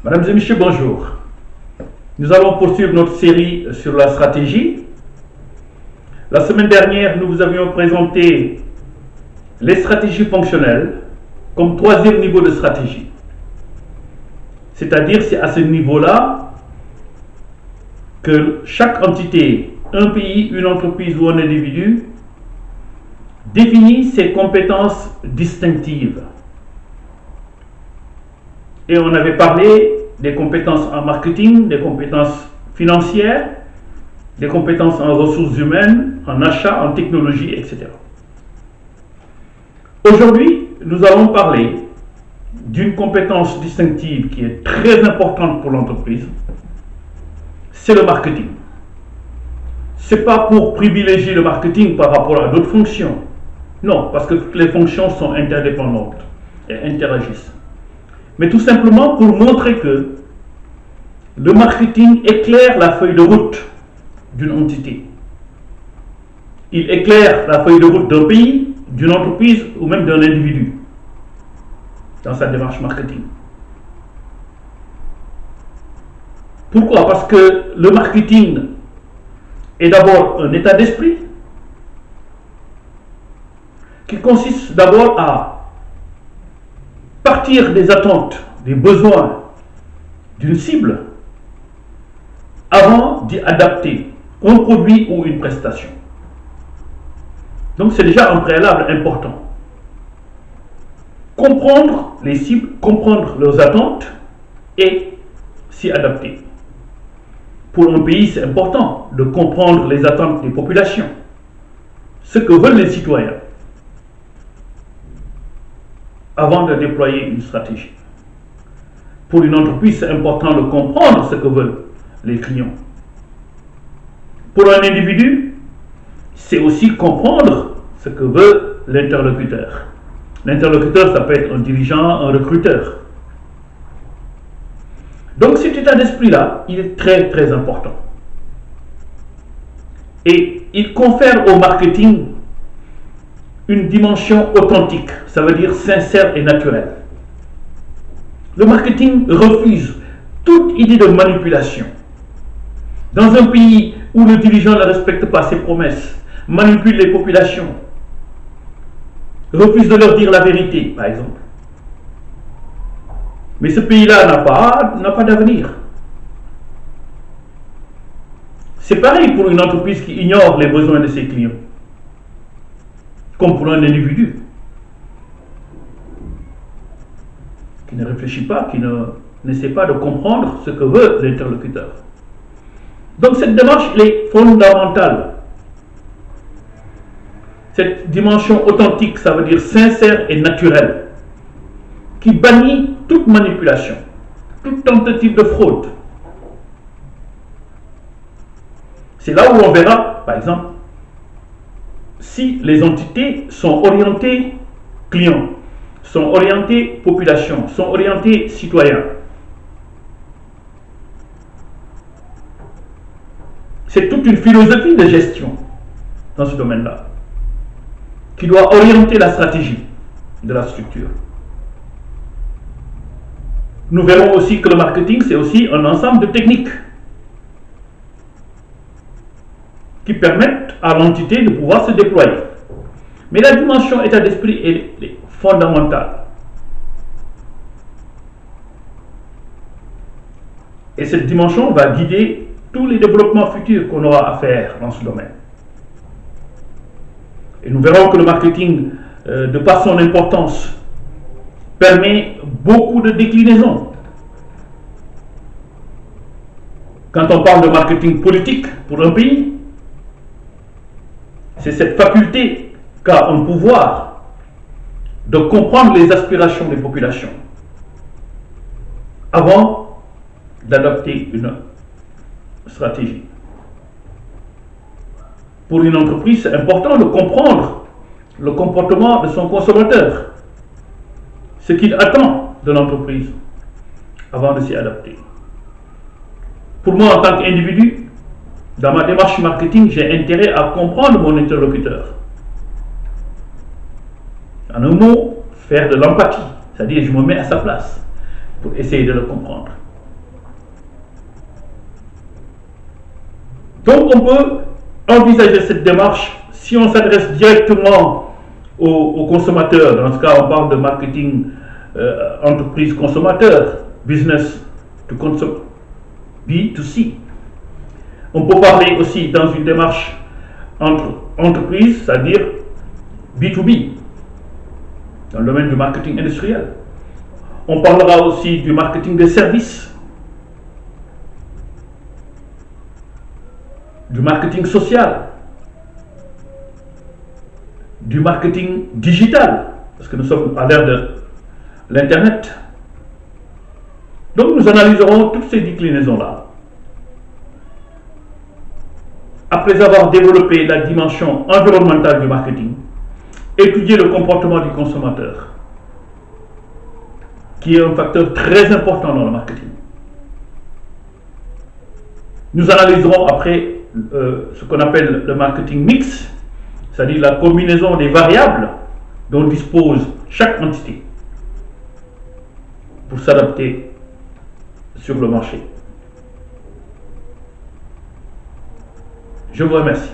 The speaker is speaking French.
Mesdames et messieurs, bonjour. Nous allons poursuivre notre série sur la stratégie. La semaine dernière, nous vous avions présenté les stratégies fonctionnelles comme troisième niveau de stratégie. C'est-à-dire, c'est à ce niveau-là que chaque entité, un pays, une entreprise ou un individu définit ses compétences distinctives. Et on avait parlé des compétences en marketing, des compétences financières, des compétences en ressources humaines, en achat, en technologie, etc. Aujourd'hui, nous allons parler d'une compétence distinctive qui est très importante pour l'entreprise, c'est le marketing. Ce n'est pas pour privilégier le marketing par rapport à d'autres fonctions. Non, parce que toutes les fonctions sont interdépendantes et interagissent. Mais tout simplement pour montrer que le marketing éclaire la feuille de route d'une entité. Il éclaire la feuille de route d'un pays, d'une entreprise ou même d'un individu dans sa démarche marketing. Pourquoi? Parce que le marketing est d'abord un état d'esprit qui consiste d'abord à partir des attentes, des besoins d'une cible avant d'y adapter un produit ou une prestation. Donc c'est déjà un préalable important. Comprendre les cibles, comprendre leurs attentes et s'y adapter. Pour un pays, c'est important de comprendre les attentes des populations, ce que veulent les citoyens, avant de déployer une stratégie. Pour une entreprise, c'est important de comprendre ce que veulent les clients. Pour un individu, c'est aussi comprendre ce que veut l'interlocuteur. L'interlocuteur, ça peut être un dirigeant, un recruteur. Donc cet état d'esprit-là, il est très très important. Et il confère au marketing une dimension authentique, ça veut dire sincère et naturelle. Le marketing refuse toute idée de manipulation. Dans un pays où le dirigeant ne respecte pas ses promesses, manipule les populations, refuse de leur dire la vérité, par exemple. Mais ce pays-là n'a pas d'avenir. C'est pareil pour une entreprise qui ignore les besoins de ses clients, comme pour un individu qui ne réfléchit pas, qui n'essaie pas de comprendre ce que veut l'interlocuteur. Donc cette démarche, elle est fondamentale. Cette dimension authentique, ça veut dire sincère et naturelle, qui bannit toute manipulation, toute tentative de fraude. C'est là où on verra, par exemple, si les entités sont orientées clients, sont orientées population, sont orientées citoyens. C'est toute une philosophie de gestion dans ce domaine-là qui doit orienter la stratégie de la structure. Nous verrons aussi que le marketing, c'est aussi un ensemble de techniques qui permettent à l'entité de pouvoir se déployer. Mais la dimension état d'esprit est fondamentale. Et cette dimension va guider tous les développements futurs qu'on aura à faire dans ce domaine. Et nous verrons que le marketing, de par son importance, permet beaucoup de déclinaisons. Quand on parle de marketing politique pour un pays, c'est cette faculté qu'a un pouvoir de comprendre les aspirations des populations avant d'adopter une stratégie. Pour une entreprise, c'est important de comprendre le comportement de son consommateur, ce qu'il attend de l'entreprise avant de s'y adapter. Pour moi, en tant qu'individu, dans ma démarche marketing, j'ai intérêt à comprendre mon interlocuteur. En un mot, faire de l'empathie, C'est-à-dire, je me mets à sa place pour essayer de le comprendre. Donc, on peut envisager cette démarche si on s'adresse directement aux consommateurs. Dans ce cas, on parle de marketing entreprise consommateur, business to consumer, B2C. On peut parler aussi dans une démarche entre entreprises, c'est-à-dire B2B, dans le domaine du marketing industriel. On parlera aussi du marketing des services, du marketing social, du marketing digital, parce que nous sommes à l'ère de l'Internet. Donc nous analyserons toutes ces déclinaisons-là. Après avoir développé la dimension environnementale du marketing, étudier le comportement du consommateur, qui est un facteur très important dans le marketing. Nous analyserons après ce qu'on appelle le marketing mix, c'est-à-dire la combinaison des variables dont dispose chaque entité pour s'adapter sur le marché. Je vous remercie.